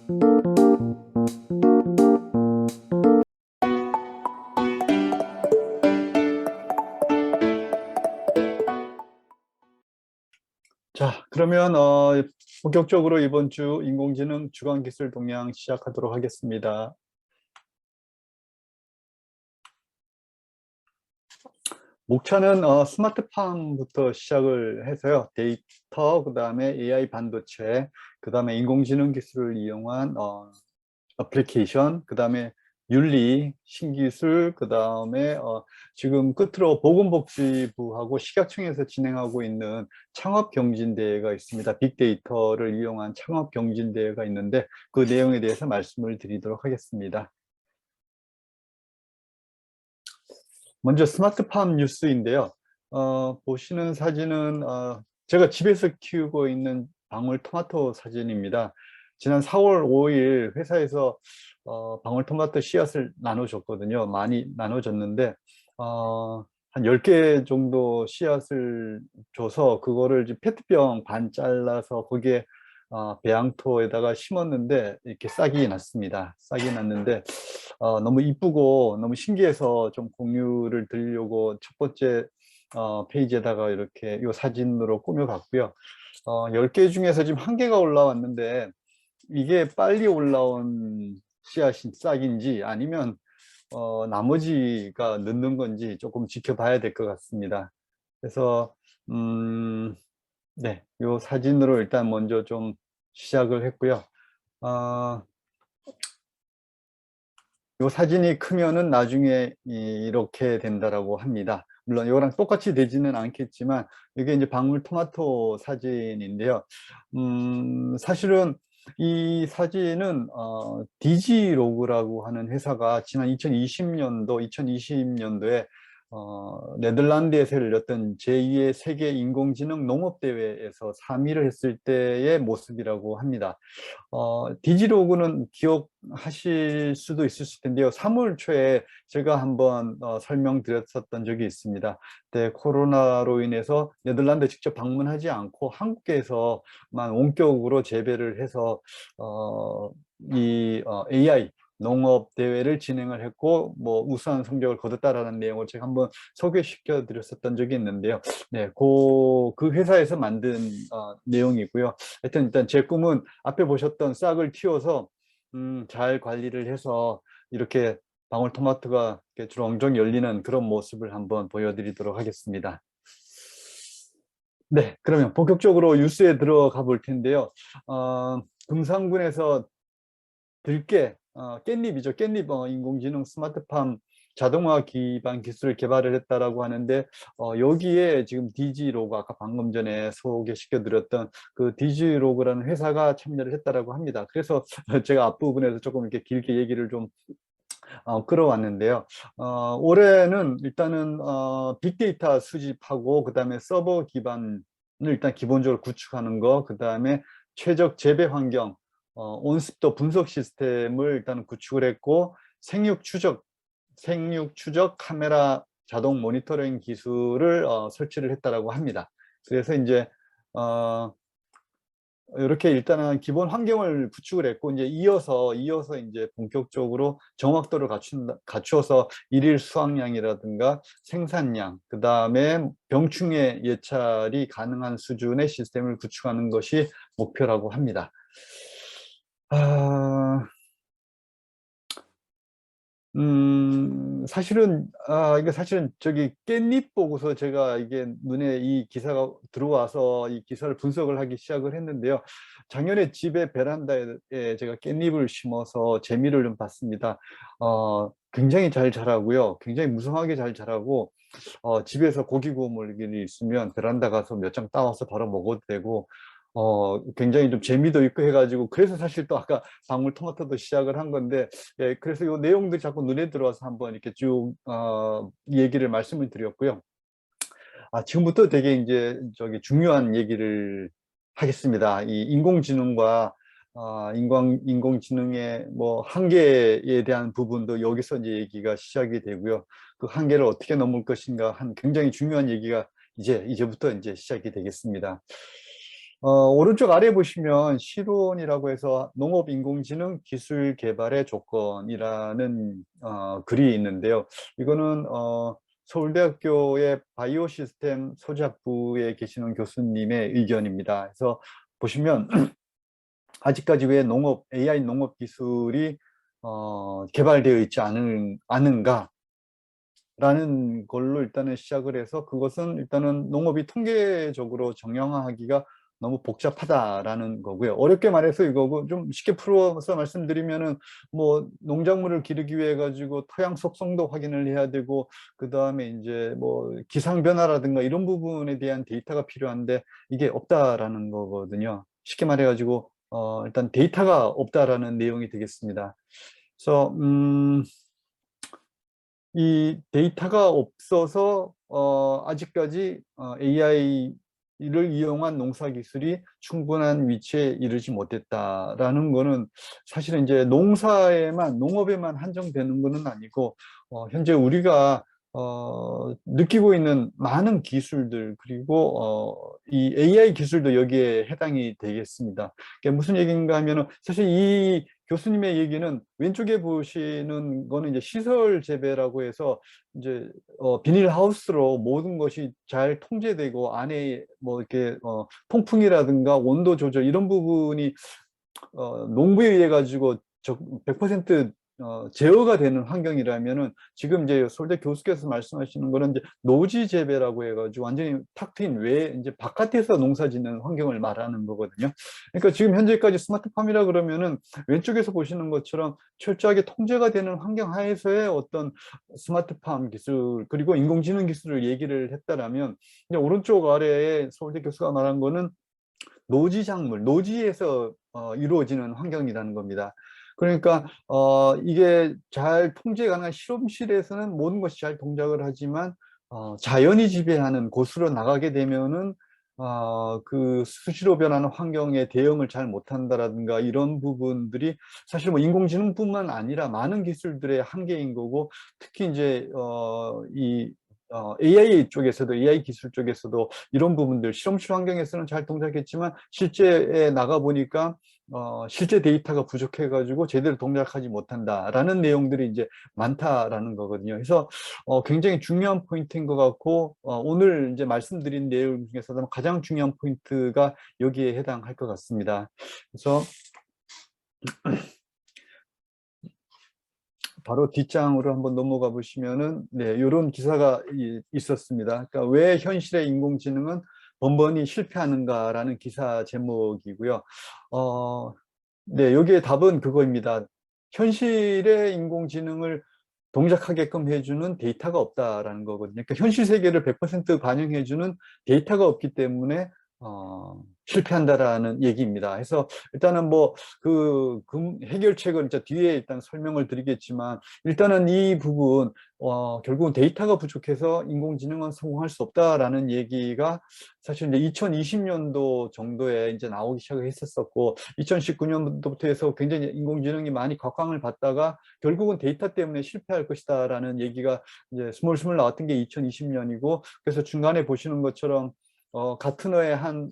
자, 그러면 본격적으로 이번 주 인공지능 주간기술 동향 시작하도록 하겠습니다. 목차는 스마트팜부터 시작을 해서요. 데이터, 그 다음에 AI 반도체, 그 다음에 인공지능 기술을 이용한 어플리케이션, 그 다음에 윤리, 신기술, 그 다음에 지금 끝으로 보건복지부하고 식약청에서 진행하고 있는 창업경진대회가 있습니다. 빅데이터를 이용한 창업경진대회가 있는데 그 내용에 대해서 말씀을 드리도록 하겠습니다. 먼저 스마트팜 뉴스인데요. 보시는 사진은 제가 집에서 키우고 있는 방울토마토 사진입니다. 지난 4월 5일 회사에서 방울토마토 씨앗을 나눠줬거든요. 많이 나눠줬는데 한 10개 정도 씨앗을 줘서 그거를 이제 페트병 반 잘라서 거기에 배양토에다가 심었는데 이렇게 싹이 났습니다. 싹이 났는데 너무 이쁘고 너무 신기해서 좀 공유를 드리려고 첫 번째 페이지에다가 이렇게 이 사진으로 꾸며봤고요. 10개 중에서 지금 1개가 올라왔는데 이게 빨리 올라온 씨앗인 싹인지 아니면 나머지가 늦는 건지 조금 지켜봐야 될 것 같습니다. 그래서 네, 이 사진으로 일단 먼저 좀 시작을 했고요. 이 사진이 크면은 나중에 이렇게 된다라고 합니다. 물론 이거랑 똑같이 되지는 않겠지만 이게 이제 방울토마토 사진인데요. 사실은 이 사진은 디지로그라고 하는 회사가 지난 2020년도에 네덜란드에서 열렸던 제2의 세계 인공지능 농업대회에서 3위를 했을 때의 모습이라고 합니다. 디지로그는 기억하실 수도 있을 텐데요. 3월 초에 제가 한번 설명드렸었던 적이 있습니다. 그때 코로나로 인해서 네덜란드 직접 방문하지 않고 한국에서만 원격으로 재배를 해서 AI 농업 대회를 진행을 했고 뭐 우수한 성적을 거뒀다라는 내용을 제가 한번 소개시켜 드렸었던 적이 있는데요. 네, 그 회사에서 만든 내용이고요. 하여튼 일단 제 꿈은 앞에 보셨던 싹을 틔워서 잘 관리를 해서 이렇게 방울토마토가 이렇게 주렁주렁 열리는 그런 모습을 한번 보여드리도록 하겠습니다. 네, 그러면 본격적으로 뉴스에 들어가 볼 텐데요. 금산군에서 들깨, 깻잎이죠. 깻잎 인공지능 스마트팜 자동화 기반 기술을 개발을 했다라고 하는데 여기에 지금 디지로그 아까 방금 전에 소개시켜 드렸던 그 디지로그라는 회사가 참여를 했다라고 합니다. 그래서 제가 앞부분에서 조금 이렇게 길게 얘기를 좀 끌어왔는데요. 올해는 일단은 빅데이터 수집하고 그다음에 서버 기반을 일단 기본적으로 구축하는 거, 그다음에 최적 재배 환경, 온습도 분석 시스템을 일단 구축을 했고 생육 추적 카메라 자동 모니터링 기술을 설치를 했다라고 합니다. 그래서 이제 이렇게 일단은 기본 환경을 구축을 했고 이제 이어서 이제 본격적으로 정확도를 갖추어서 일일 수확량이라든가 생산량, 그 다음에 병충해 예찰이 가능한 수준의 시스템을 구축하는 것이 목표라고 합니다. 사실은 이게 사실은 저기 깻잎 보고서 제가 이게 눈에 이 기사가 들어와서 이 기사를 분석을 하기 시작을 했는데요. 작년에 집에 베란다에 제가 깻잎을 심어서 재미를 좀 봤습니다. 굉장히 잘 자라고요. 굉장히 무성하게 잘 자라고 집에서 고기 구워 먹을 일이 있으면 베란다 가서 몇 장 따와서 바로 먹어도 되고 굉장히 좀 재미도 있고 해가지고 그래서 사실 또 아까 방울토마토도 시작을 한 건데 그래서 이 내용들이 자꾸 눈에 들어와서 한번 이렇게 쭉 얘기를 말씀을 드렸고요. 지금부터 되게 이제 저기 중요한 얘기를 하겠습니다. 이 인공지능과 인공지능의 뭐 한계에 대한 부분도 여기서 이제 얘기가 시작이 되고요. 그 한계를 어떻게 넘을 것인가 한 굉장히 중요한 얘기가 이제부터 이제 시작이 되겠습니다. 오른쪽 아래 보시면 실온이라고 해서 농업 인공지능 기술 개발의 조건이라는 글이 있는데요. 이거는 서울대학교의 바이오 시스템 소재학부에 계시는 교수님의 의견입니다. 그래서 보시면 아직까지 왜 AI 농업 기술이 개발되어 있지 않은가? 라는 걸로 일단은 시작을 해서 그것은 일단은 농업이 통계적으로 정량화하기가 너무 복잡하다라는 거고요. 어렵게 말해서 이거고 좀 쉽게 풀어서 말씀드리면은 뭐 농작물을 기르기 위해 가지고 토양 속성도 확인을 해야 되고 그 다음에 이제 뭐 기상 변화라든가 이런 부분에 대한 데이터가 필요한데 이게 없다라는 거거든요. 쉽게 말해 가지고 일단 데이터가 없다라는 내용이 되겠습니다. 그래서 이 데이터가 없어서 아직까지 AI를 이용한 농사 기술이 충분한 위치에 이르지 못했다라는 거는 사실은 이제 농업에만 한정되는 것은 아니고 현재 우리가 느끼고 있는 많은 기술들 그리고 이 AI 기술도 여기에 해당이 되겠습니다. 그게 무슨 얘기인가 하면은 사실 이 교수님의 얘기는 왼쪽에 보시는 거는 이제 시설 재배라고 해서 이제 비닐하우스로 모든 것이 잘 통제되고 안에 뭐 이렇게 통풍이라든가 온도 조절 이런 부분이 농부에 의해 가지고 100% 제어가 되는 환경이라면은 지금 이제 서울대 교수께서 말씀하시는 거는 이제 노지 재배라고 해가지고 완전히 탁 트인 외에 이제 바깥에서 농사 짓는 환경을 말하는 거거든요. 그러니까 지금 현재까지 스마트팜이라 그러면은 왼쪽에서 보시는 것처럼 철저하게 통제가 되는 환경 하에서의 어떤 스마트팜 기술 그리고 인공지능 기술을 얘기를 했다라면 이제 오른쪽 아래에 서울대 교수가 말한 거는 노지 작물, 노지에서 이루어지는 환경이라는 겁니다. 그러니까 이게 잘 통제 가능한 실험실에서는 모든 것이 잘 동작을 하지만 자연이 지배하는 곳으로 나가게 되면은 그 수시로 변하는 환경에 대응을 잘 못한다라든가 이런 부분들이 사실 뭐 인공지능뿐만 아니라 많은 기술들의 한계인 거고 특히 이제 이 AI 쪽에서도 AI 기술 쪽에서도 이런 부분들 실험실 환경에서는 잘 동작했지만 실제에 나가 보니까 실제 데이터가 부족해 가지고 제대로 동작하지 못한다라는 내용들이 이제 많다라는 거거든요. 그래서 굉장히 중요한 포인트인 것 같고 오늘 이제 말씀드린 내용 중에서도 가장 중요한 포인트가 여기에 해당할 것 같습니다. 그래서 바로 뒷장으로 한번 넘어가 보시면은 네, 이런 기사가 있었습니다. 그러니까 왜 현실의 인공지능은 번번이 실패하는가라는 기사 제목이고요. 네, 여기에 답은 그거입니다. 현실의 인공지능을 동작하게끔 해주는 데이터가 없다라는 거거든요. 그러니까 현실 세계를 100% 반영해주는 데이터가 없기 때문에 실패한다라는 얘기입니다. 그래서 일단은 뭐 그 해결책을 이제 뒤에 일단 설명을 드리겠지만 일단은 이 부분 결국은 데이터가 부족해서 인공지능은 성공할 수 없다라는 얘기가 사실 이제 2020년도 정도에 이제 나오기 시작을 했었고 2019년도부터 해서 굉장히 인공지능이 많이 곽광을 받다가 결국은 데이터 때문에 실패할 것이다라는 얘기가 이제 스물스물 나왔던 게 2020년이고 그래서 중간에 보시는 것처럼 가트너의 한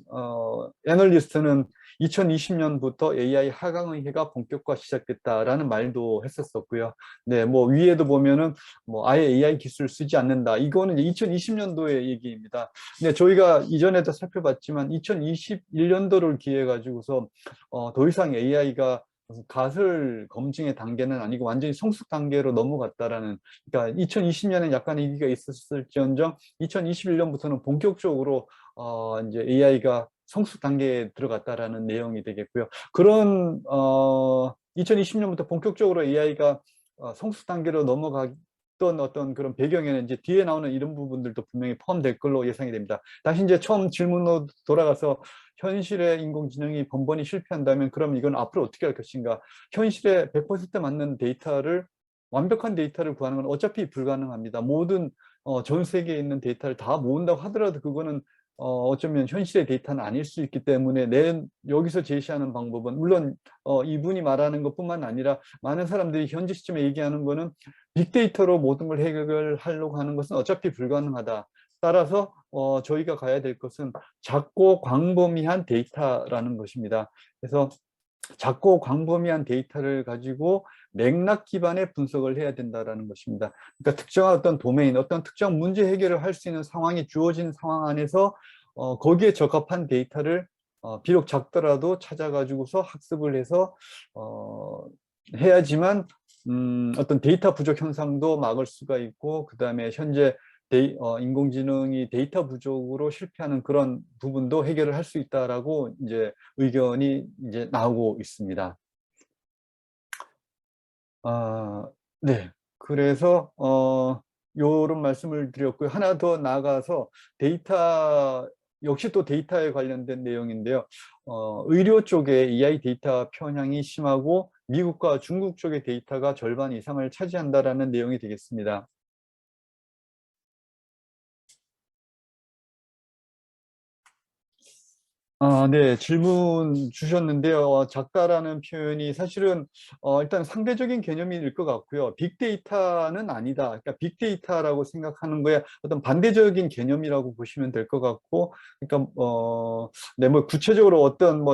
애널리스트는 2020년부터 AI 하강의회가 본격화 시작됐다라는 말도 했었었고요. 네, 뭐 위에도 보면은 뭐 아예 AI 기술 쓰지 않는다. 이거는 2020년도의 얘기입니다. 네, 저희가 이전에도 살펴봤지만 2021년도를 기해 가지고서 더 이상 AI가 가설 검증의 단계는 아니고 완전히 성숙 단계로 넘어갔다라는 그러니까 2020년에 약간 위기가 있었을지언정 2021년부터는 본격적으로 이제 AI가 성숙 단계에 들어갔다라는 내용이 되겠고요. 그런 2020년부터 본격적으로 AI가 성숙 단계로 넘어갔던 어떤 그런 배경에는 이제 뒤에 나오는 이런 부분들도 분명히 포함될 걸로 예상이 됩니다. 다시 이제 처음 질문으로 돌아가서 현실의 인공지능이 번번이 실패한다면 그럼 이건 앞으로 어떻게 할 것인가? 현실에 100% 맞는 데이터를 완벽한 데이터를 구하는 건 어차피 불가능합니다. 모든 전 세계에 있는 데이터를 다 모은다고 하더라도 그거는 어쩌면 현실의 데이터는 아닐 수 있기 때문에 여기서 제시하는 방법은 물론 이분이 말하는 것뿐만 아니라 많은 사람들이 현재 시점에 얘기하는 거는 빅데이터로 모든 걸 해결하려고 하는 것은 어차피 불가능하다. 따라서 저희가 가야 될 것은 작고 광범위한 데이터라는 것입니다. 그래서 작고 광범위한 데이터를 가지고 맥락 기반의 분석을 해야 된다는 것입니다. 그러니까 특정한 어떤 도메인, 어떤 특정 문제 해결을 할 수 있는 상황이 주어진 상황 안에서 거기에 적합한 데이터를 비록 작더라도 찾아가지고서 학습을 해서 해야지만 어떤 데이터 부족 현상도 막을 수가 있고, 그 다음에 현재 인공지능이 데이터 부족으로 실패하는 그런 부분도 해결을 할 수 있다라고 이제 의견이 이제 나오고 있습니다. 네. 그래서 요런 말씀을 드렸고요. 하나 더 나아가서 데이터, 역시 또 데이터에 관련된 내용인데요. 의료 쪽에 AI 데이터 편향이 심하고 미국과 중국 쪽의 데이터가 절반 이상을 차지한다라는 내용이 되겠습니다. 네, 질문 주셨는데요. 작다라는 표현이 사실은 일단 상대적인 개념일 것 같고요. 빅데이터는 아니다. 그러니까 빅데이터라고 생각하는 거에 어떤 반대적인 개념이라고 보시면 될 것 같고, 그러니까 네, 뭐 구체적으로 어떤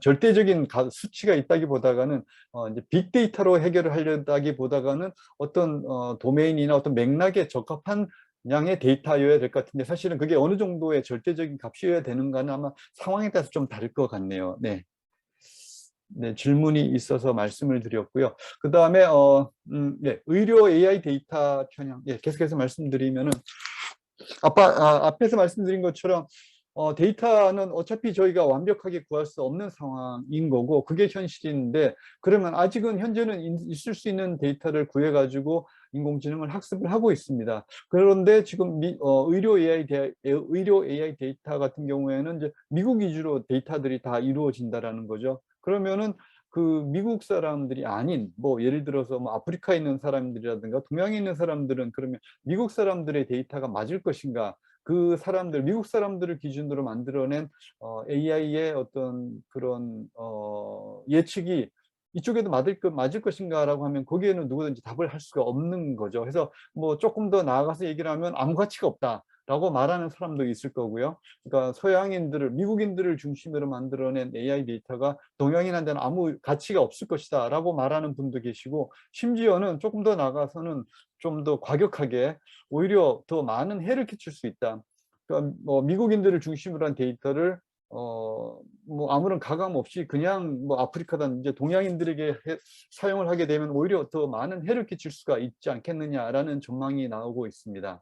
절대적인 수치가 있다기보다는 이제 빅데이터로 해결을 하려다기보다는 어떤 도메인이나 어떤 맥락에 적합한 양의 데이터여야 될 것 같은데, 사실은 그게 어느 정도의 절대적인 값이어야 되는가는 아마 상황에 따라서 좀 다를 것 같네요. 네. 네, 질문이 있어서 말씀을 드렸고요. 그 다음에 네, 의료 AI 데이터 편향. 예, 계속해서 말씀드리면은 앞에서 말씀드린 것처럼 데이터는 어차피 저희가 완벽하게 구할 수 없는 상황인 거고, 그게 현실인데, 그러면 아직은 현재는 있을 수 있는 데이터를 구해 가지고 인공지능을 학습을 하고 있습니다. 그런데 지금 의료 AI 데이터 같은 경우에는 이제 미국 위주로 데이터들이 다 이루어진다라는 거죠. 그러면은 그 미국 사람들이 아닌, 뭐 예를 들어서 뭐 아프리카에 있는 사람들이라든가 동양에 있는 사람들은 그러면 미국 사람들의 데이터가 맞을 것인가? 그 사람들, 미국 사람들을 기준으로 만들어낸 AI의 어떤 그런 예측이 이쪽에도 맞을 것인가라고 하면 거기에는 누구든지 답을 할 수가 없는 거죠. 그래서 뭐 조금 더 나아가서 얘기를 하면 아무 가치가 없다라고 말하는 사람도 있을 거고요. 그러니까 미국인들을 중심으로 만들어낸 AI 데이터가 동양인한테는 아무 가치가 없을 것이다라고 말하는 분도 계시고, 심지어는 조금 더 나가서는 좀 더 과격하게 오히려 더 많은 해를 끼칠 수 있다. 그러니까 뭐 미국인들을 중심으로 한 데이터를 뭐 아무런 가감 없이 그냥 뭐 아프리카든 이제 동양인들에게 사용을 하게 되면 오히려 더 많은 해를 끼칠 수가 있지 않겠느냐라는 전망이 나오고 있습니다.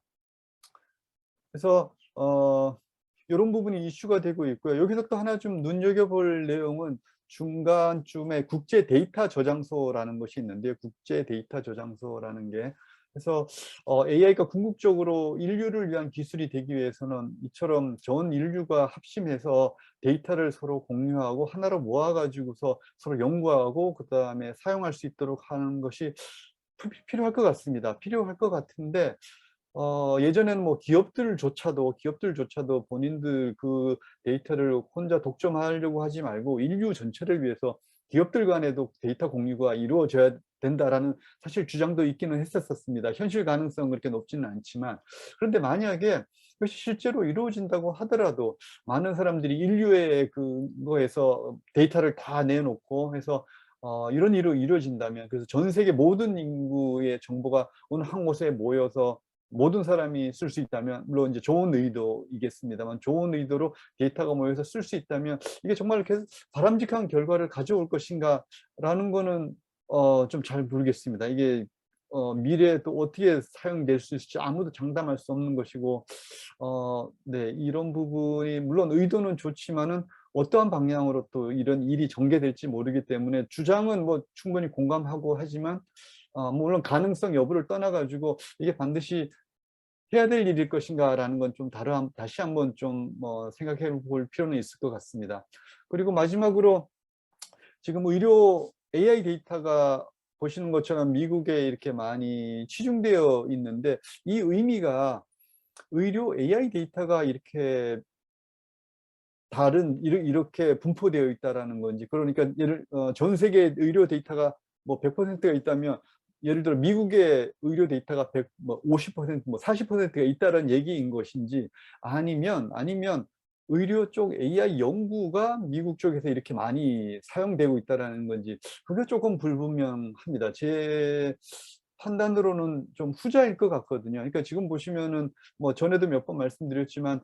그래서 이런 부분이 이슈가 되고 있고요. 여기서 또 하나 좀 눈여겨볼 내용은 중간쯤에 국제 데이터 저장소라는 것이 있는데요. 국제 데이터 저장소라는 게, 그래서 AI가 궁극적으로 인류를 위한 기술이 되기 위해서는 이처럼 전 인류가 합심해서 데이터를 서로 공유하고 하나로 모아가지고서 서로 연구하고 그 다음에 사용할 수 있도록 하는 것이 필요할 것 같습니다. 필요할 것 같은데, 예전에는 뭐 기업들조차도 본인들 그 데이터를 혼자 독점하려고 하지 말고 인류 전체를 위해서 기업들 간에도 데이터 공유가 이루어져야 된다라는 사실 주장도 있기는 했었습니다. 현실 가능성은 그렇게 높지는 않지만, 그런데 만약에 그것이 실제로 이루어진다고 하더라도 많은 사람들이 인류의 그거에서 데이터를 다 내놓고 해서 이런 일로 이루어진다면, 그래서 전 세계 모든 인구의 정보가 어느 한 곳에 모여서 모든 사람이 쓸 수 있다면, 물론 이제 좋은 의도이겠습니다만, 좋은 의도로 데이터가 모여서 쓸 수 있다면 이게 정말 계속 바람직한 결과를 가져올 것인가라는 거는 좀 잘 모르겠습니다. 이게 미래에 또 어떻게 사용될 수 있을지 아무도 장담할 수 없는 것이고, 네, 이런 부분이 물론 의도는 좋지만은 어떠한 방향으로 또 이런 일이 전개될지 모르기 때문에, 주장은 뭐 충분히 공감하고 하지만 물론 가능성 여부를 떠나가지고 이게 반드시 해야 될 일일 것인가라는 건 좀 다시 한번 좀 생각해 볼 필요는 있을 것 같습니다. 그리고 마지막으로 지금 의료 AI 데이터가 보시는 것처럼 미국에 이렇게 많이 치중되어 있는데, 이 의미가 의료 AI 데이터가 이렇게 이렇게 분포되어 있다라는 건지, 그러니까 전 세계 의료 데이터가 뭐 100%가 있다면 예를 들어 미국의 의료 데이터가 50%, 뭐 40%가 있다는 얘기인 것인지, 아니면 의료 쪽 AI 연구가 미국 쪽에서 이렇게 많이 사용되고 있다는 건지, 그게 조금 불분명합니다. 제 판단으로는 좀 후자일 것 같거든요. 그러니까 지금 보시면은 뭐 전에도 몇 번 말씀드렸지만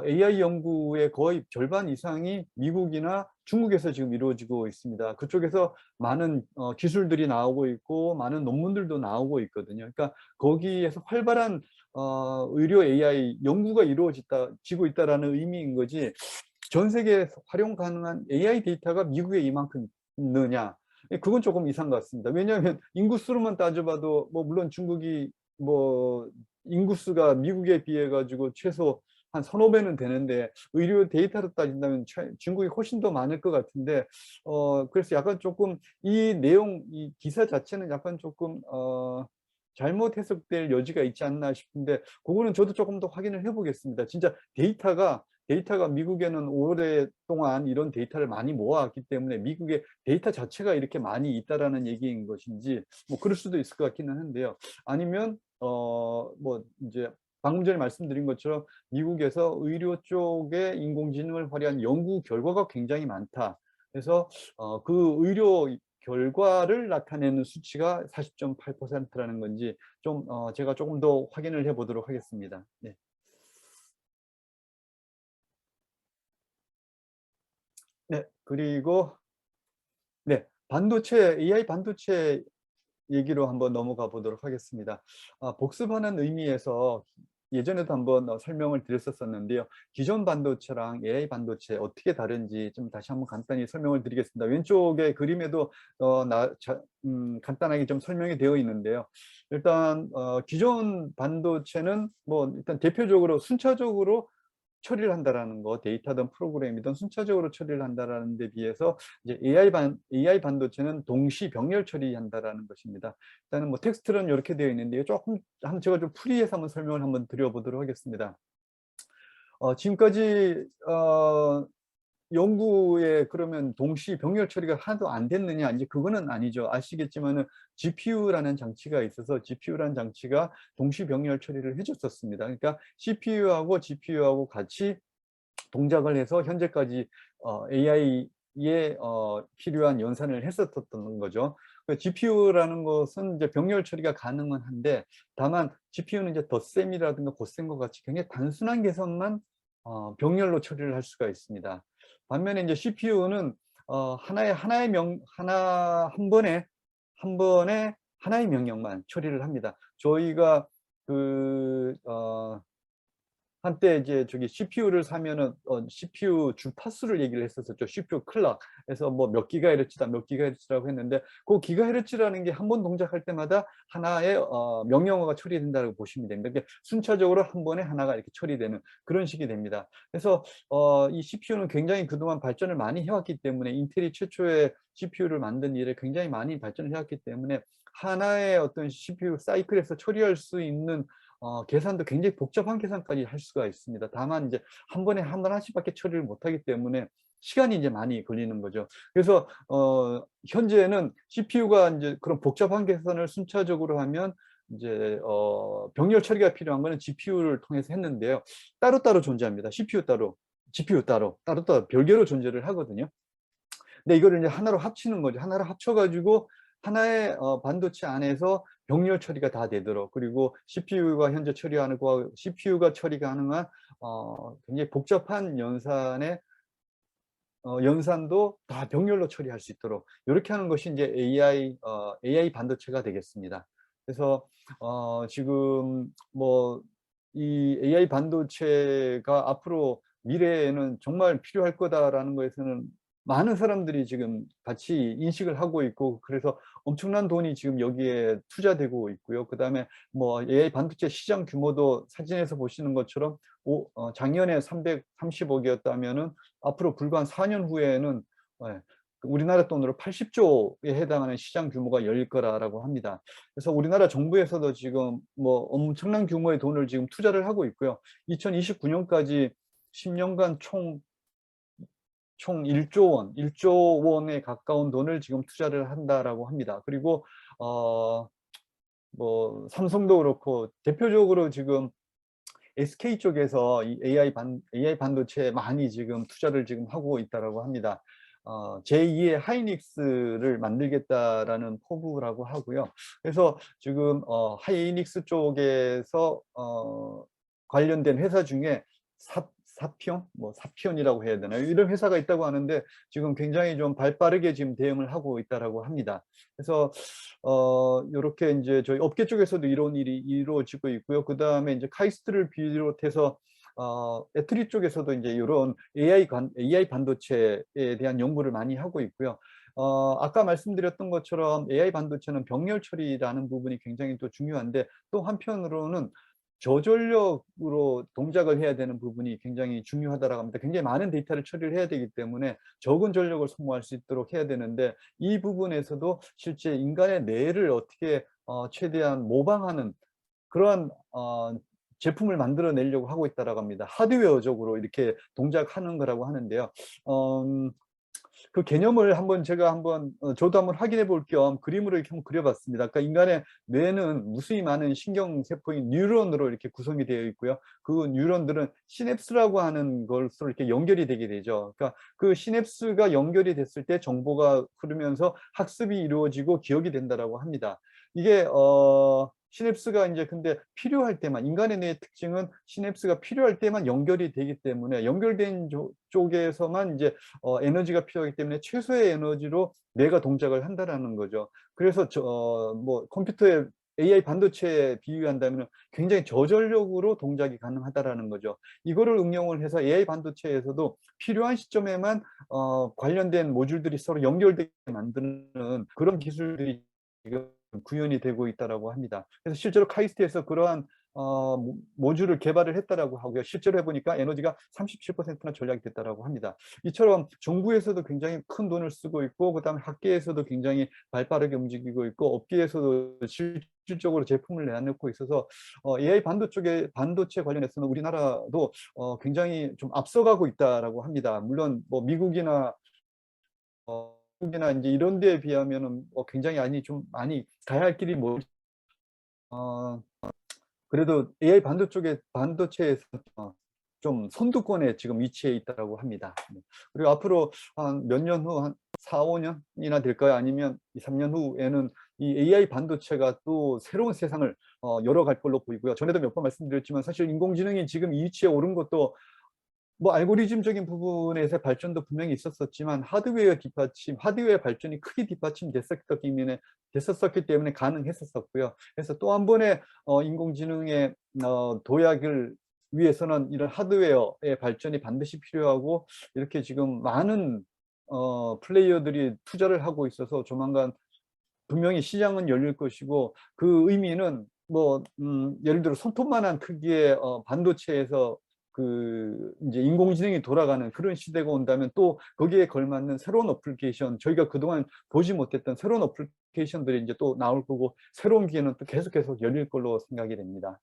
AI 연구의 거의 절반 이상이 미국이나 중국에서 지금 이루어지고 있습니다. 그쪽에서 많은 기술들이 나오고 있고 많은 논문들도 나오고 있거든요. 그러니까 거기에서 활발한 의료 AI 연구가 이루어지고 있다라는 의미인 거지, 전 세계에서 활용 가능한 AI 데이터가 미국에 이만큼 있느냐, 그건 조금 이상 같습니다. 왜냐하면 인구수로만 따져봐도 뭐 물론 중국이 뭐 인구수가 미국에 비해 가지고 최소 한 1,5배는 되는데, 의료 데이터로 따진다면 중국이 훨씬 더 많을 것 같은데, 그래서 약간 조금 이 내용, 이 기사 자체는 약간 조금 잘못 해석될 여지가 있지 않나 싶은데, 그거는 저도 조금 더 확인을 해보겠습니다. 진짜 데이터가 미국에는 오랫동안 이런 데이터를 많이 모아왔기 때문에 미국의 데이터 자체가 이렇게 많이 있다라는 얘기인 것인지, 뭐 그럴 수도 있을 것 같기는 한데요. 아니면 뭐 이제 방금 전에 말씀드린 것처럼 미국에서 의료 쪽에 인공지능을 활용한 연구 결과가 굉장히 많다. 그래서 그 의료 결과를 나타내는 수치가 40.8%라는 건지, 좀 제가 조금 더 확인을 해 보도록 하겠습니다. 네. 네, 그리고 네, AI 반도체 얘기로 한번 넘어가 보도록 하겠습니다. 복습하는 의미에서 예전에도 한번 설명을 드렸었는데요. 기존 반도체랑 AI 반도체 어떻게 다른지 좀 다시 한번 간단히 설명을 드리겠습니다. 왼쪽의 그림에도 간단하게 좀 설명이 되어 있는데요. 일단 기존 반도체는 뭐 일단 대표적으로 순차적으로 처리를 한다라는 거, 데이터든 프로그램이든 순차적으로 처리를 한다라는 데 비해서 이제 AI 반도체는 동시 병렬 처리한다라는 것입니다. 일단은 뭐 텍스트는 이렇게 되어 있는데요. 조금 제가 좀 풀이해서 한번 설명을 한번 드려보도록 하겠습니다. 지금까지 연구에 그러면 동시 병렬 처리가 하나도 안 됐느냐, 이제 그거는 아니죠. 아시겠지만은 GPU라는 장치가 있어서 GPU라는 장치가 동시 병렬 처리를 해줬었습니다. 그러니까 CPU하고 GPU하고 같이 동작을 해서 현재까지 AI에 필요한 연산을 했었던 거죠. GPU라는 것은 이제 병렬 처리가 가능은 한데, 다만 GPU는 이제 덧셈이라든가 곱셈과 같이 굉장히 단순한 계산만 병렬로 처리를 할 수가 있습니다. 반면에 이제 CPU는 한 번에 하나의 명령만 처리를 합니다. 저희가 한때 이제 저기 CPU를 사면은 CPU 주파수를 얘기를 했었죠. CPU 클럭. 그래서 뭐 몇 기가헤르츠다, 몇 기가헤르츠라고 했는데, 그 기가헤르츠라는 게 한 번 동작할 때마다 하나의 명령어가 처리된다고 보시면 됩니다. 그러니까 순차적으로 한 번에 하나가 이렇게 처리되는 그런 식이 됩니다. 그래서 이 CPU는 굉장히 그동안 발전을 많이 해왔기 때문에, 인텔이 최초의 CPU를 만든 일에 굉장히 많이 발전을 해왔기 때문에 하나의 어떤 CPU 사이클에서 처리할 수 있는 계산도 굉장히 복잡한 계산까지 할 수가 있습니다. 다만 이제 한 번에 하나씩밖에 처리를 못하기 때문에 시간이 이제 많이 걸리는 거죠. 그래서 현재는 CPU가 이제 그런 복잡한 계산을 순차적으로 하면 이제 병렬 처리가 필요한 거는 GPU를 통해서 했는데요. 따로따로 존재합니다. CPU 따로, GPU 따로따로 별개로 존재를 하거든요. 근데 이거를 이제 하나로 합치는 거죠. 하나로 합쳐가지고 하나의 반도체 안에서 병렬 처리가 다 되도록, 그리고 CPU가 현재 처리하는 거와 CPU가 처리 가능한 굉장히 복잡한 연산도 다 병렬로 처리할 수 있도록 이렇게 하는 것이 이제 AI 반도체가 되겠습니다. 그래서 지금 뭐 이 AI 반도체가 앞으로 미래에는 정말 필요할 거다라는 것에서는 많은 사람들이 지금 같이 인식을 하고 있고, 그래서 엄청난 돈이 지금 여기에 투자되고 있고요. 그 다음에 뭐 AI 반도체 시장 규모도 사진에서 보시는 것처럼 작년에 330억이었다면은 앞으로 불과 한 4년 후에는 우리나라 돈으로 80조에 해당하는 시장 규모가 열릴 거라고 합니다. 그래서 우리나라 정부에서도 지금 뭐 엄청난 규모의 돈을 지금 투자를 하고 있고요. 2029년까지 10년간 총 1조 원에 가까운 돈을 지금 투자를 한다라고 합니다. 그리고 뭐 삼성도 그렇고 대표적으로 지금 SK 쪽에서 이 AI 반도체에 많이 지금 투자를 지금 하고 있다라고 합니다. 제2의 하이닉스를 만들겠다라는 포부라고 하고요. 그래서 지금 하이닉스 쪽에서 관련된 회사 중에 사피온이라고 해야 되나요? 이런 회사가 있다고 하는데 지금 굉장히 좀 발빠르게 지금 대응을 하고 있다라고 합니다. 그래서 이렇게 이제 저희 업계 쪽에서도 이런 일이 이루어지고 있고요. 그 다음에 이제 카이스트를 비롯해서 애트리 쪽에서도 이제 이런 AI 반도체에 대한 연구를 많이 하고 있고요. 아까 말씀드렸던 것처럼 AI 반도체는 병렬 처리라는 부분이 굉장히 또 중요한데 또 한편으로는 저전력으로 동작을 해야 되는 부분이 굉장히 중요하다고 합니다. 굉장히 많은 데이터를 처리를 해야 되기 때문에 적은 전력을 소모할 수 있도록 해야 되는데 이 부분에서도 실제 인간의 뇌를 어떻게 최대한 모방하는 그러한 제품을 만들어내려고 하고 있다고 합니다. 하드웨어적으로 이렇게 동작하는 거라고 하는데요. 그 개념을 제가 저도 한번 확인해 볼 겸 그림으로 이렇게 한번 그려봤습니다. 그러니까 인간의 뇌는 무수히 많은 신경세포인 뉴런으로 이렇게 구성이 되어 있고요. 그 뉴런들은 시냅스라고 하는 것으로 이렇게 연결이 되게 되죠. 그러니까 그 시냅스가 연결이 됐을 때 정보가 흐르면서 학습이 이루어지고 기억이 된다라고 합니다. 이게 시냅스가 이제 근데 필요할 때만 인간의 뇌의 특징은 시냅스가 필요할 때만 연결이 되기 때문에 연결된 쪽에서만 이제 에너지가 필요하기 때문에 최소의 에너지로 뇌가 동작을 한다라는 거죠. 그래서 뭐 컴퓨터의 AI 반도체에 비유한다면 굉장히 저전력으로 동작이 가능하다라는 거죠. 이거를 응용을 해서 AI 반도체에서도 필요한 시점에만 관련된 모듈들이 서로 연결되게 만드는 그런 기술들이 지금 구현이 되고 있다라고 합니다. 그래서 실제로 카이스트에서 그러한 모듈을 개발을 했다라고 하고요. 실제로 해보니까 에너지가 37%나 절약이 됐다라고 합니다. 이처럼 정부에서도 굉장히 큰 돈을 쓰고 있고, 그다음에 학계에서도 굉장히 발빠르게 움직이고 있고, 업계에서도 실질적으로 제품을 내놓고 있어서 AI 반도체 관련해서는 우리나라도 굉장히 좀 앞서가고 있다라고 합니다. 물론 뭐 미국이나 이제 이런 데에 비하면은 굉장히 좀 많이 가야 할 길이 어, 그래도 AI 반도체에서 좀 선두권에 지금 위치해 있다고 합니다. 그리고 앞으로 한 몇 년 후, 한 4, 5년이나 될까요? 아니면 2, 3년 후에는 이 AI 반도체가 또 새로운 세상을 열어갈 걸로 보이고요. 전에도 몇 번 말씀드렸지만 사실 인공지능이 지금 이 위치에 오른 것도 뭐 알고리즘적인 부분에서 발전도 분명히 있었지만 하드웨어 발전이 크게 됐었기 때문에 가능했었고요. 그래서 또 한 번의 인공지능의 도약을 위해서는 이런 하드웨어의 발전이 반드시 필요하고 이렇게 지금 많은 플레이어들이 투자를 하고 있어서 조만간 분명히 시장은 열릴 것이고 그 의미는 뭐 예를 들어 손톱만한 크기의 반도체에서 이제 인공지능이 돌아가는 그런 시대가 온다면 또 거기에 걸맞는 새로운 어플리케이션, 저희가 그동안 보지 못했던 새로운 어플리케이션들이 이제 또 나올 거고 새로운 기회는 또 계속 열릴 걸로 생각이 됩니다.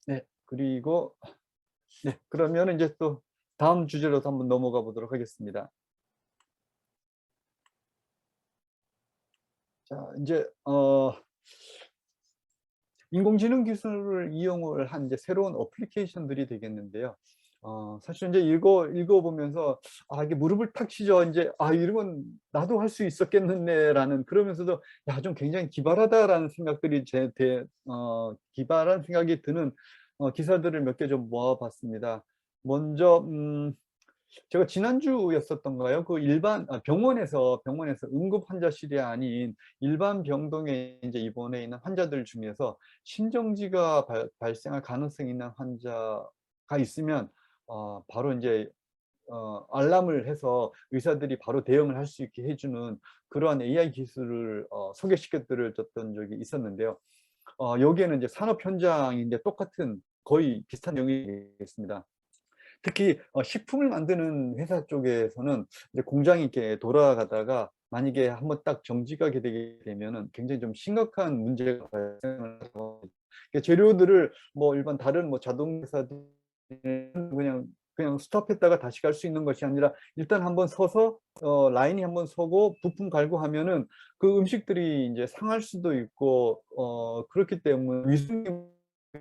네, 그리고 네, 그러면 이제 또 다음 주제로 한번 넘어가 보도록 하겠습니다. 자, 이제 인공지능 기술을 이용을 한 이제 새로운 어플리케이션들이 되겠는데요. 사실 이제 읽어보면서, 이게 무릎을 탁 치죠. 이제, 이러면 나도 할 수 있었겠는데라는, 그러면서도, 야, 좀 굉장히 기발하다라는 생각들이 기발한 생각이 드는 기사들을 몇 개 좀 모아봤습니다. 먼저, 제가 지난주였었던가요? 그 병원에서 응급 환자실이 아닌 일반 병동에 이제 입원해 있는 환자들 중에서 심정지가 발생할 가능성이 있는 환자가 있으면 바로 이제 알람을 해서 의사들이 바로 대응을 할 수 있게 해주는 그러한 AI 기술을 소개시켜 드렸던 적이 있었는데요. 여기에는 이제 산업 현장인데 똑같은 거의 비슷한 내용이 있습니다. 특히 식품을 만드는 회사 쪽에서는 이제 공장이 이렇게 돌아가다가 만약에 한번 딱 정지가 되게 되면은 굉장히 좀 심각한 문제가 발생을 하고, 재료들을 뭐 일반 다른 뭐 자동 회사들은 그냥 그냥 스톱했다가 다시 갈 수 있는 것이 아니라 일단 한번 서서 라인이 한번 서고 부품 갈고 하면은 그 음식들이 이제 상할 수도 있고 그렇기 때문에 위생이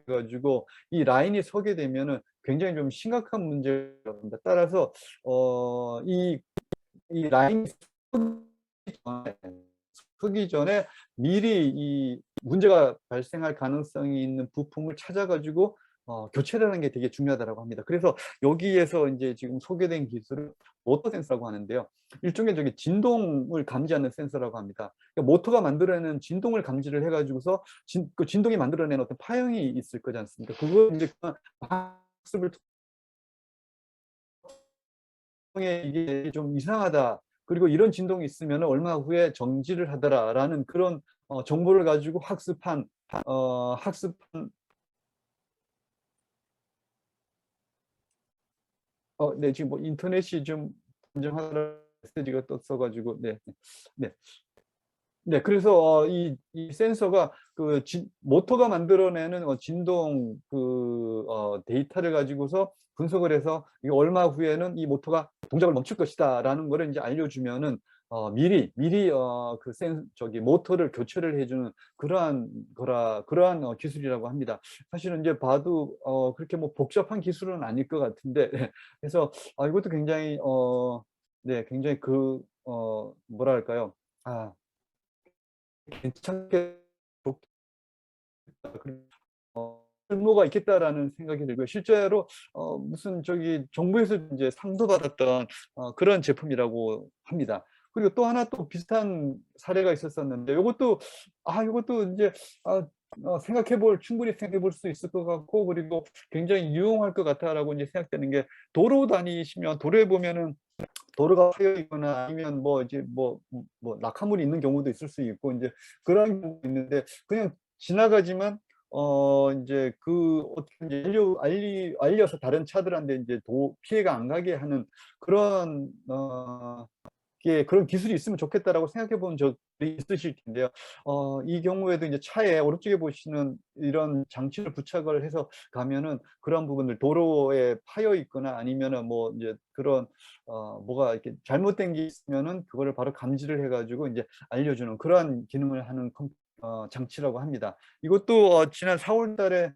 가지고 이 라인이 서게 되면은 굉장히 좀 심각한 문제가 됩니다. 따라서 이 라인이 서기 전에 미리 이 문제가 발생할 가능성이 있는 부품을 찾아 가지고 교체를 하는 게 되게 중요하다고 합니다. 그래서 여기에서 이제 지금 소개된 기술을 모터 센서라고 하는데요. 일종의 저기 진동을 감지하는 센서라고 합니다. 그러니까 모터가 만들어내는 진동을 감지를 해 가지고서 그 진동이 만들어내는 어떤 파형이 있을 거지 않습니까? 그걸 이제 학습을 통해 이게 좀 이상하다. 그리고 이런 진동이 있으면 얼마 후에 정지를 하더라라는 그런 정보를 가지고 학습한 어, 학습한 네, 지금 뭐 인터넷이 좀 불안정하다는 메시지가 떴어 가지고 네. 네. 네, 그래서 이 센서가 모터가 만들어내는 진동 데이터를 가지고서 분석을 해서 이 얼마 후에는 이 모터가 동작을 멈출 것이다라는 거를 이제 알려주면은 미리 저기 모터를 교체를 해주는 그러한 기술이라고 합니다. 사실은 이제 봐도 그렇게 뭐 복잡한 기술은 아닐 것 같은데 그래서 이것도 굉장히 네, 굉장히 뭐랄까요? 괜찮게 쓸모가 있겠다라는 생각이 들고요. 실제로 무슨 저기 정부에서 이제 상도 받았던 그런 제품이라고 합니다. 그리고 또 하나 또 비슷한 사례가 있었었는데 요것도 이제 충분히 생각해 볼 수 있을 것 같고, 그리고 굉장히 유용할 것 같다라고 이제 생각되는 게, 도로 다니시면 도로에 보면은 도로가 파여 있거나 아니면 뭐 이제 뭐 낙하물이 있는 경우도 있을 수 있고 이제 그런 경우도 있는데, 그냥 지나가지만 이제 어떻게 이제 알려서 다른 차들한테 이제 피해가 안 가게 하는 그런 그런 기술이 있으면 좋겠다라고 생각해 본 적이 있으실 텐데요. 이 경우에도 이제 차에 오른쪽에 보시는 이런 장치를 부착을 해서 가면은 그런 부분들, 도로에 파여 있거나 아니면은 뭐 이제 그런 뭐가 이렇게 잘못된 게 있으면은 그거를 바로 감지를 해가지고 이제 알려주는 그러한 기능을 하는 장치라고 합니다. 이것도 지난 4월 달에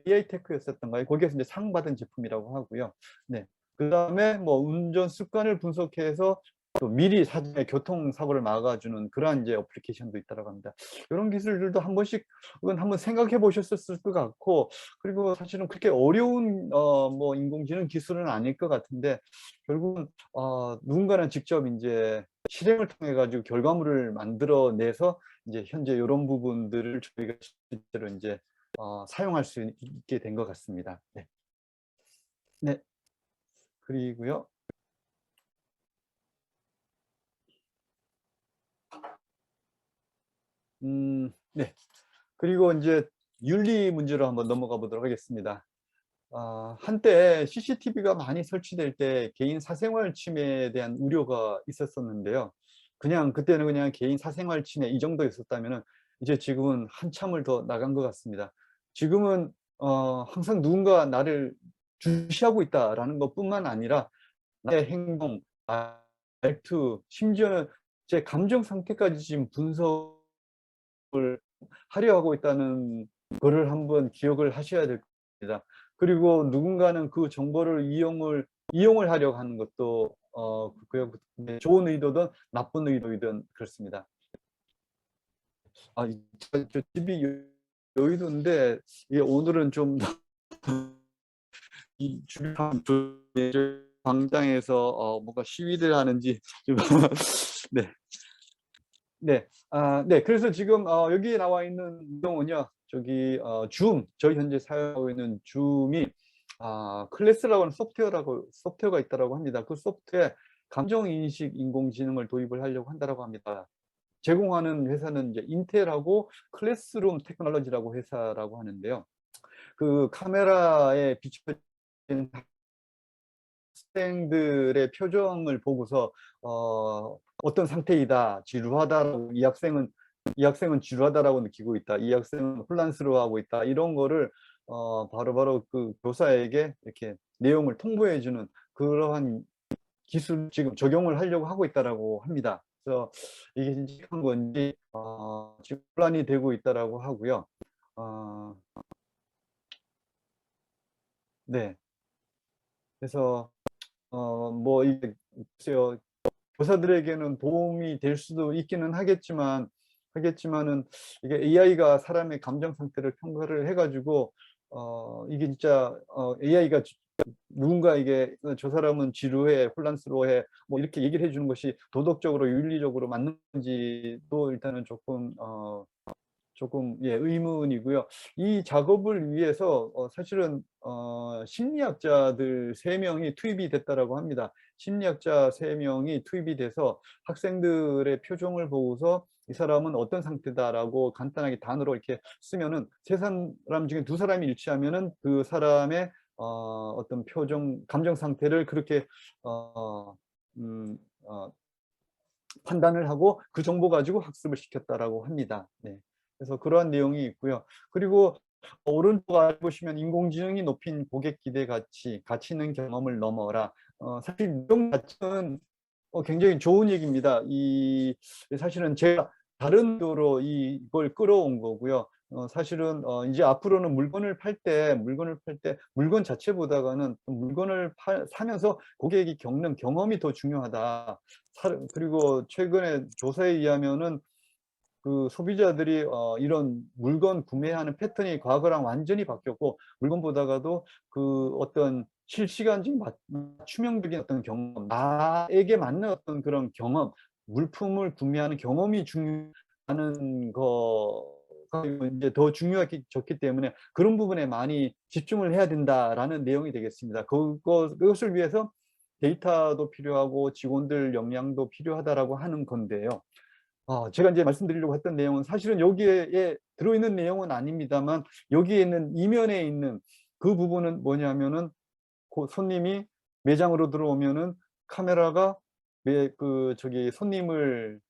AI 테크였었던가요? 거기에서 이제 상 받은 제품이라고 하고요. 네. 그다음에 뭐 운전 습관을 분석해서 또 미리 사전에 교통사고를 막아주는 그러한 이제 어플리케이션도 있다고 합니다. 이런 기술들도 한 번씩은 한번 생각해 보셨을 것 같고, 그리고 사실은 그렇게 어려운 뭐 인공지능 기술은 아닐 것 같은데, 결국은 누군가는 직접 이제 실행을 통해 가지고 결과물을 만들어내서 이제 현재 이런 부분들을 저희가 실제로 이제 사용할 수 있게 된 것 같습니다. 네. 네. 그리고요. 네. 그리고 이제 윤리 문제로 한번 넘어가 보도록 하겠습니다. 한때 CCTV가 많이 설치될 때 개인 사생활 침해에 대한 우려가 있었었는데요. 그때는 그냥 개인 사생활 침해 이 정도 있었다면은, 이제 지금은 한참을 더 나간 것 같습니다. 지금은 항상 누군가 나를 주시하고 있다라는 것뿐만 아니라 나의 행동, 말투, 심지어는 제 감정 상태까지 지금 분석을 하려 하고 있다는 거를 한번 기억을 하셔야 될 겁니다. 그리고 누군가는 그 정보를 이용을 하려고 하는 것도 좋은 의도든 나쁜 의도이든 그렇습니다. 저 집이 여의도인데 오늘은 좀 이 주변 광장에서 뭔가 시위를 하는지 좀 네. 네. 네. 그래서 지금 여기에 나와 있는 내용은요. 저희 현재 사용하고 있는 줌이 클래스라고 하는 소프트웨어가 있다고 합니다. 그 소프트웨어에 감정인식 인공지능을 도입을 하려고 한다고 합니다. 제공하는 회사는 이제 인텔하고 클래스룸 테크놀로지라고 회사라고 하는데요. 그 카메라에 비춰진 학생들의 표정을 보고서 어떤 상태이다, 지루하다라고, 이 학생은 지루하다라고 느끼고 있다, 이 학생은 혼란스러워하고 있다, 이런 거를 바로바로 그 교사에게 이렇게 내용을 통보해주는 그러한 기술 지금 적용을 하려고 하고 있다라고 합니다. 그래서 이게 진짜한 건지 지금 논란이 되고 있다라고 하고요. 네. 그래서 뭐 이게 글쎄요. 교사들에게는 도움이 될 수도 있기는 하겠지만은 이게 AI가 사람의 감정 상태를 평가를 해가지고 이게 진짜 AI가 누군가에게 저 사람은 지루해, 혼란스러워해, 뭐 이렇게 얘기를 해주는 것이 도덕적으로 윤리적으로 맞는지도 일단은 조금 예, 의문이고요. 이 작업을 위해서 사실은 심리학자들 3명이 투입이 됐다라고 합니다. 심리학자 3명이 투입이 돼서 학생들의 표정을 보고서 이 사람은 어떤 상태다라고 간단하게 단어로 이렇게 쓰면은 3사람 중에 2사람이 일치하면은 그 사람의 어떤 표정, 감정 상태를 그렇게 어, 음, 어, 판단을 하고 그 정보 가지고 학습을 시켰다라고 합니다. 네. 그래서 그러한 내용이 있고요. 그리고 오른쪽 아래 보시면 인공지능이 높인 고객 기대 가치 있는 경험을 넘어라. 사실 이런 가치는 굉장히 좋은 얘기입니다. 사실은 제가 다른 도로 이걸 끌어온 거고요. 사실은 이제 앞으로는 물건을 팔 때 물건 자체보다는 물건을 사면서 고객이 겪는 경험이 더 중요하다. 그리고 최근에 조사에 의하면은 그 소비자들이 이런 물건 구매하는 패턴이 과거랑 완전히 바뀌었고, 물건 보다가도 그 어떤 실시간적 맞춤형적인 어떤 경험, 나에게 맞는 어떤 그런 경험, 물품을 구매하는 경험이 중요하는 거가 이제 더 중요해졌기 때문에 그런 부분에 많이 집중을 해야 된다라는 내용이 되겠습니다. 그것을 위해서 데이터도 필요하고 직원들 역량도 필요하다라고 하는 건데요. 제가 이제 말씀드리려고 했던 내용은 사실은 여기에 들어있는 내용은 아닙니다만, 여기에 있는 이면에 있는 그 부분은 뭐냐면은 손님이 매장으로 들어오면은 카메라가 손님을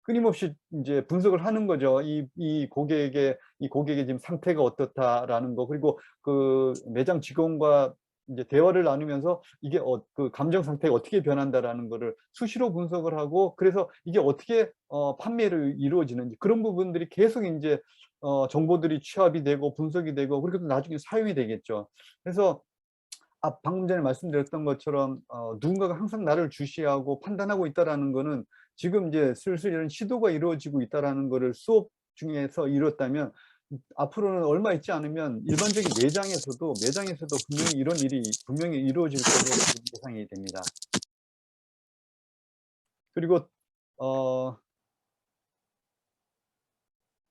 끊임없이 이제 분석을 하는 거죠. 이 고객의 지금 상태가 어떻다라는 거, 그리고 그 매장 직원과 이제 대화를 나누면서 이게 그 감정 상태가 어떻게 변한다라는 거를 수시로 분석을 하고, 그래서 이게 어떻게 판매를 이루어지는지 그런 부분들이 계속 이제 정보들이 취합이 되고 분석이 되고, 그리고 나중에 사용이 되겠죠. 그래서 방금 전에 말씀드렸던 것처럼 누군가가 항상 나를 주시하고 판단하고 있다라는 거는 지금 이제 슬슬 이런 시도가 이루어지고 있다라는 거를 수업 중에서 이뤘다면, 앞으로는 얼마 있지 않으면 일반적인 매장에서도 분명히 이런 일이 분명히 이루어질 것으로 예상이 됩니다. 그리고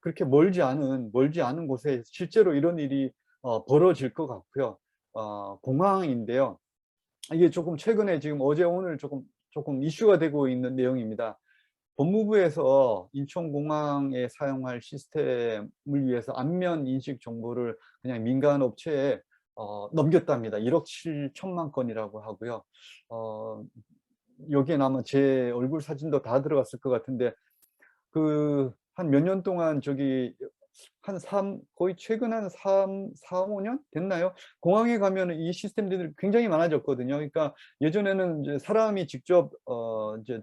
그렇게 멀지 않은 곳에 실제로 이런 일이 벌어질 것 같고요. 공항인데요. 이게 조금 최근에 지금 어제 오늘 조금 이슈가 되고 있는 내용입니다. 법무부에서 인천공항에 사용할 시스템을 위해서 안면 인식 정보를 그냥 민간 업체에 넘겼답니다. 1억 7천만 건이라고 하고요. 여기에 아마 제 얼굴 사진도 다 들어갔을 것 같은데, 그 한 몇 년 동안 거의 최근 한 4, 5년 됐나요? 공항에 가면은 이 시스템들이 굉장히 많아졌거든요. 그러니까 예전에는 이제 사람이 직접 이제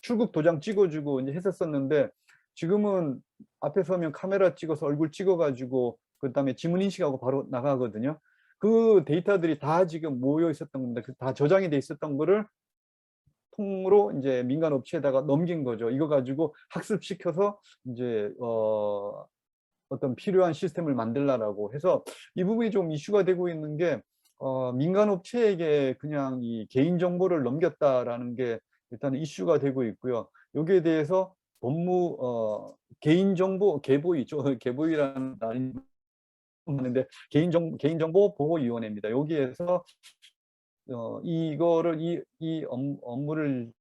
출국 도장 찍어주고 이제 했었었는데, 지금은 앞에 서면 카메라 찍어서 얼굴 찍어가지고 그다음에 지문 인식하고 바로 나가거든요. 그 데이터들이 다 지금 모여 있었던 겁니다. 다 저장이 돼 있었던 거를 통으로 이제 민간 업체에다가 넘긴 거죠. 이거 가지고 학습시켜서 이제 어떤 필요한 시스템을 만들라라고 해서 이 부분이 좀 이슈가 되고 있는 게, 민간 업체에게 그냥 이 개인 정보를 넘겼다라는 게 일단 이슈가 되고 있고요. 여기에 대해서 개인정보 개보위죠. 개보위라는 말이 있는데, 개인정보보호위원회입니다. 여기에서 이거를 이 업무를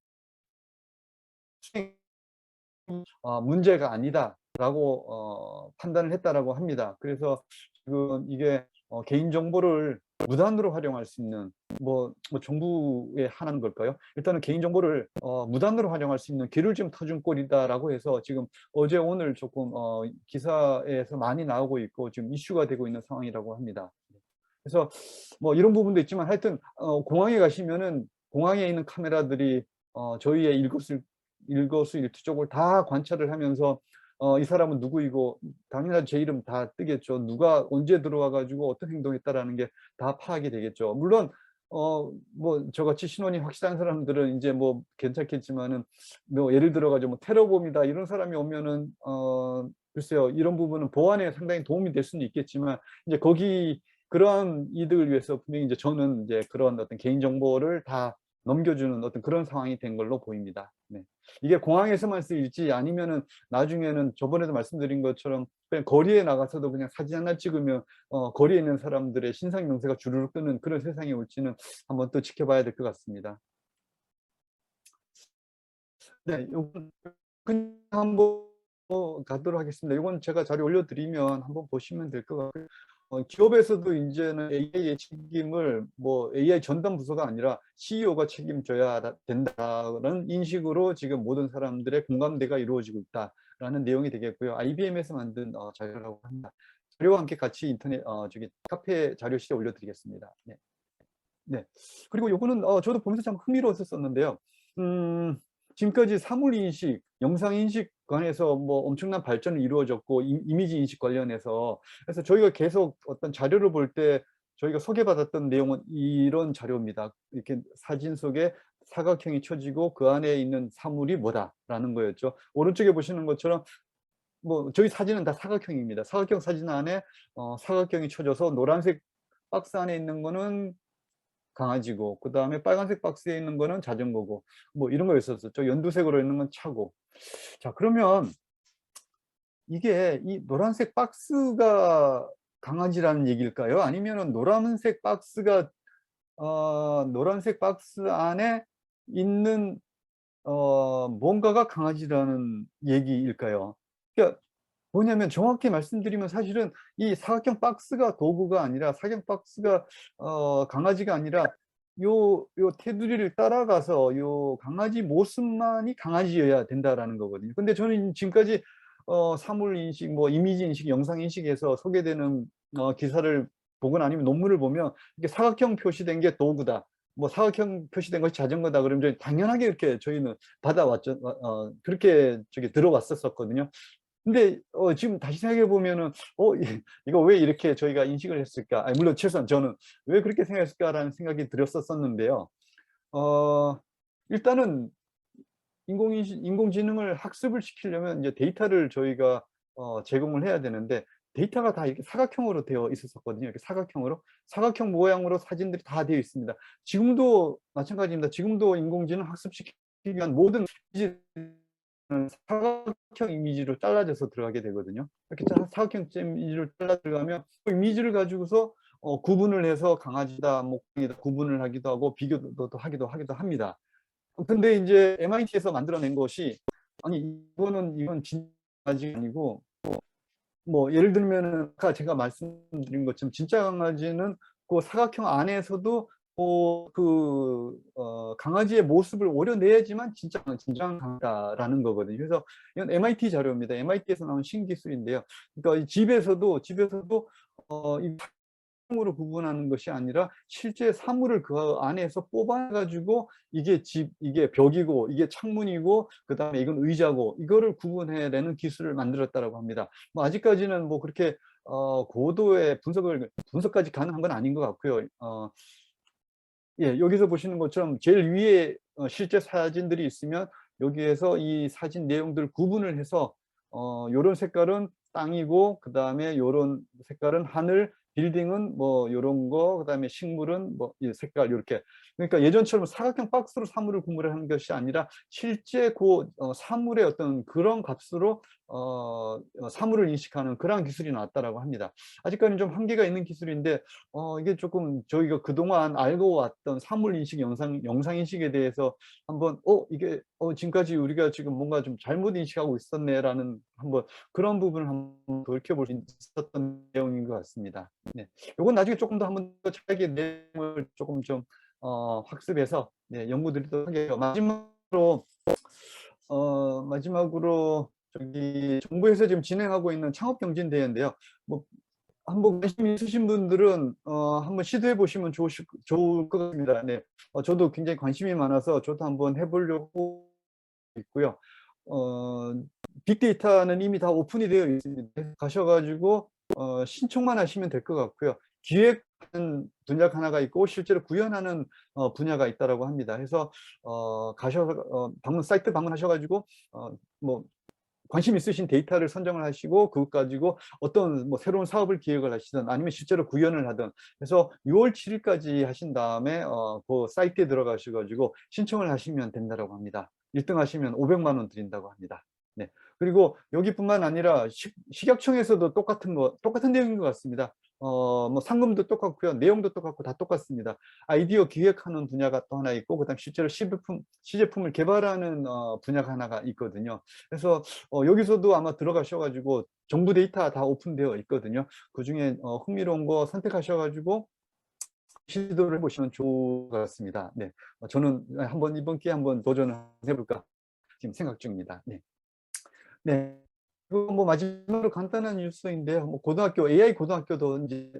문제가 아니다라고 판단을 했다라고 합니다. 그래서 지금 이게 개인정보를 무단으로 활용할 수 있는, 뭐 정부에 한한 걸까요? 일단은 개인정보를 무단으로 활용할 수 있는 길을 좀 터준 꼴이다라고 해서 지금 어제 오늘 조금 기사에서 많이 나오고 있고 지금 이슈가 되고 있는 상황이라고 합니다. 그래서 뭐 이런 부분도 있지만 하여튼 공항에 가시면은 공항에 있는 카메라들이 저희의 일거수일투족을 다 관찰을 하면서 이 사람은 누구이고 당연하지 제 이름 다 뜨겠죠. 누가 언제 들어와 가지고 어떤 행동했다라는 게 다 파악이 되겠죠. 물론 뭐 저같이 신원이 확실한 사람들은 인제 뭐 괜찮겠지만은 뭐 예를 들어 가지고 뭐 테러범이다 이런 사람이 오면은 글쎄요. 이런 부분은 보안에 상당히 도움이 될 수는 있겠지만 이제 거기 그러한 이득을 위해서 분명히 이제 저는 이제 그런 어떤 개인 정보를 다 넘겨주는 어떤 그런 상황이 된 걸로 보입니다. 네. 이게 공항에서만 쓰일지 아니면은 나중에는 저번에도 말씀드린 것처럼 그냥 거리에 나가서도 그냥 사진 하나 찍으면 거리에 있는 사람들의 신상 명세가 주르륵 뜨는 그런 세상이 올지는 한번 또 지켜봐야 될 것 같습니다. 네. 요건 그냥 한번 가도록 하겠습니다. 요건 제가 자료 올려드리면 한번 보시면 될 것 같고요. 기업에서도 인제는 AI의 책임을 뭐 AI 전담 부서가 아니라 CEO가 책임져야 된다는 인식으로 지금 모든 사람들의 공감대가 이루어지고 있다라는 내용이 되겠고요. IBM에서 만든 자료라고 합니다. 자료와 함께 같이 인터넷 저기 카페 자료실에 올려드리겠습니다. 네. 네. 그리고 요거는 저도 보면서 참 흥미로웠었는데요. 지금까지 사물 인식, 영상 인식 관해서 뭐 엄청난 발전이 이루어졌고 이미지 인식 관련해서 그래서 저희가 계속 어떤 자료를 볼 때 저희가 소개받았던 내용은 이런 자료입니다. 이렇게 사진 속에 사각형이 쳐지고 그 안에 있는 사물이 뭐다라는 거였죠. 오른쪽에 보시는 것처럼 뭐 저희 사진은 다 사각형입니다. 사각형 사진 안에 사각형이 쳐져서 노란색 박스 안에 있는 거는 강아지고 그다음에 빨간색 박스에 있는 거는 자전거고 뭐 이런 거였었죠. 연두색으로 있는 건 차고. 자 그러면 이게 이 노란색 박스가 강아지라는 얘기일까요? 아니면은 노란색 박스 안에 있는 뭔가가 강아지라는 얘기일까요? 그러니까 뭐냐면 정확히 말씀드리면 사실은 이 사각형 박스가 도구가 아니라 사각형 박스가 강아지가 아니라 요 테두리를 따라가서 요 강아지 모습만이 강아지여야 된다라는 거거든요. 근데 저는 지금까지 사물 인식, 뭐 이미지 인식, 영상 인식에서 소개되는 기사를 보거나 아니면 논문을 보면 이게 사각형 표시된 게 도구다. 뭐 사각형 표시된 것이 자전거다 그러면 저희 당연하게 이렇게 저희는 받아왔죠. 그렇게 저기 들어왔었거든요. 근데 지금 다시 생각해 보면은 이거 왜 이렇게 저희가 인식을 했을까? 아니 물론 최소한 저는 '왜 그렇게 생각했을까.'라는 생각이 들었었는데요. 어 일단은 인공지능을 학습을 시키려면 이제 데이터를 저희가 제공을 해야 되는데 데이터가 다 이렇게 사각형으로 되어 있었거든요. 이렇게 사각형 모양으로 사진들이 다 되어 있습니다. 지금도 마찬가지입니다. 지금도 인공지능 학습시키기 위한 모든 사각형 이미지로 잘라져서 들어가게 되거든요. 이렇게 사각형 이미지로 잘라 들어가면 그 이미지를 가지고서 구분을 해서 강아지다, 목공이다 구분을 하기도 하고 비교도 하기도 합니다. 근데 이제 MIT에서 만들어낸 것이 아니 이건 진짜 강아지가 아니고 뭐 예를 들면은 아까 제가 말씀드린 것처럼 진짜 강아지는 그 사각형 안에서도 강아지의 모습을 오려내야지만 진정한 강아지다라는 거거든요. 그래서 이건 MIT 자료입니다. MIT에서 나온 신기술인데요. 그러니까 이 집에서도 이 으로 구분하는 것이 아니라 실제 사물을 그 안에서 뽑아 가지고 이게 벽이고 이게 창문이고 그다음에 이건 의자고 이거를 구분해내는 기술을 만들었다라고 합니다. 뭐 아직까지는 뭐 그렇게 고도의 분석까지 가능한 건 아닌 것 같고요. 예, 여기서 보시는 것처럼 제일 위에 실제 사진들이 있으면 여기에서 이 사진 내용들 구분을 해서 요런 색깔은 땅이고 그다음에 요런 색깔은 하늘, 빌딩은 뭐 요런 거, 그다음에 식물은 뭐 이 색깔 요렇게. 그러니까 예전처럼 사각형 박스로 사물을 구분을 하는 것이 아니라 실제 사물의 어떤 그런 값으로 사물을 인식하는 그러한 기술이 나왔다라고 합니다. 아직까지는 좀 한계가 있는 기술인데 이게 조금 저희가 그동안 알고 왔던 사물 인식, 영상 인식에 대해서 한번 이게 지금까지 우리가 지금 뭔가 좀 잘못 인식하고 있었네라는 한번 그런 부분을 한번 돌이켜볼 수 있었던 내용인 것 같습니다. 네. 요건 나중에 조금 더 한번 더 자세하게 내용을 조금 좀 학습해서 네, 연구 드리도록 하겠고요. 마지막으로 저기 정부에서 지금 진행하고 있는 창업경진대회인데요. 뭐 한번 관심 있으신 분들은 한번 시도해 보시면 좋을 것 같습니다. 네. 저도 굉장히 관심이 많아서 저도 한번 해보려고 있고요. 어, 빅데이터는 이미 다 오픈이 되어 있습니다. 가셔가지고 신청만 하시면 될 것 같고요. 기획하는 분야가 하나가 있고 실제로 구현하는 분야가 있다라고 합니다. 그래서 가셔서 사이트 방문하셔가지고 뭐 관심 있으신 데이터를 선정을 하시고 그것 가지고 어떤 뭐 새로운 사업을 기획을 하시든 아니면 실제로 구현을 하든 해서 6월 7일까지 하신 다음에 그 사이트에 들어가셔가지고 신청을 하시면 된다고 합니다. 1등 하시면 500만 원 드린다고 합니다. 네. 그리고 여기뿐만 아니라 식약청에서도 똑같은 내용인 것 같습니다. 뭐 상금도 똑같고요. 내용도 똑같고 다 똑같습니다. 아이디어 기획하는 분야가 또 하나 있고, 그다음 실제로 시제품을 개발하는 분야가 하나가 있거든요. 그래서 여기서도 아마 들어가셔가지고 정부 데이터 다 오픈되어 있거든요. 그중에 흥미로운 거 선택하셔가지고 시도를 해보시면 좋을 것 같습니다. 네, 저는 이번 기회에 한번 도전을 해볼까 지금 생각 중입니다. 네. 네. 그리고 뭐 마지막으로 간단한 뉴스인데요. 뭐 고등학교, AI 고등학교도 이제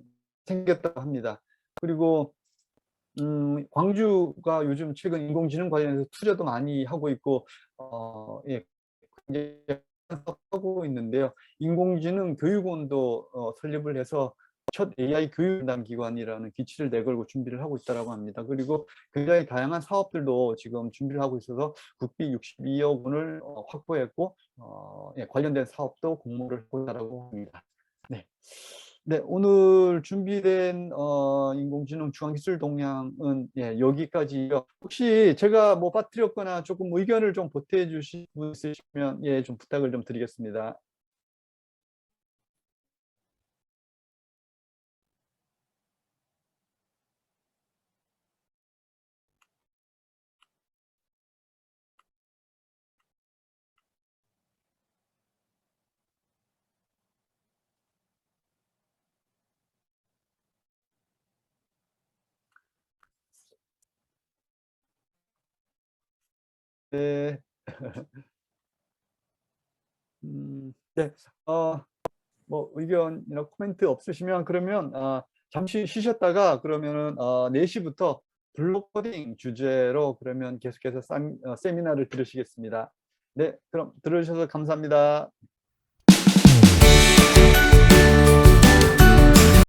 생겼다고 합니다. 그리고 광주가 요즘 최근 인공지능 관련해서 투자도 많이 하고 있고, 예, 굉장히 하고 있는데요. 인공지능 교육원도 설립을 해서 첫 AI 교육담 기관이라는 기치를 내걸고 준비를 하고 있다고 합니다. 그리고 굉장히 다양한 사업들도 지금 준비를 하고 있어서 국비 62억 원을 확보했고 예, 관련된 사업도 공모를 하고 있다고 합니다. 네. 네, 오늘 준비된 인공지능 중앙기술 동향은 예, 여기까지요. 혹시 제가 뭐 빠뜨렸거나 조금 의견을 좀 보태해 주실 분 있으시면 예, 좀 부탁을 좀 드리겠습니다. 네, 네, 뭐 의견이나 코멘트 없으시면 그러면 잠시 쉬셨다가 그러면은 4시부터 블록 코딩 주제로 그러면 계속해서 세미나를 들으시겠습니다. 네, 그럼 들어주셔서 감사합니다.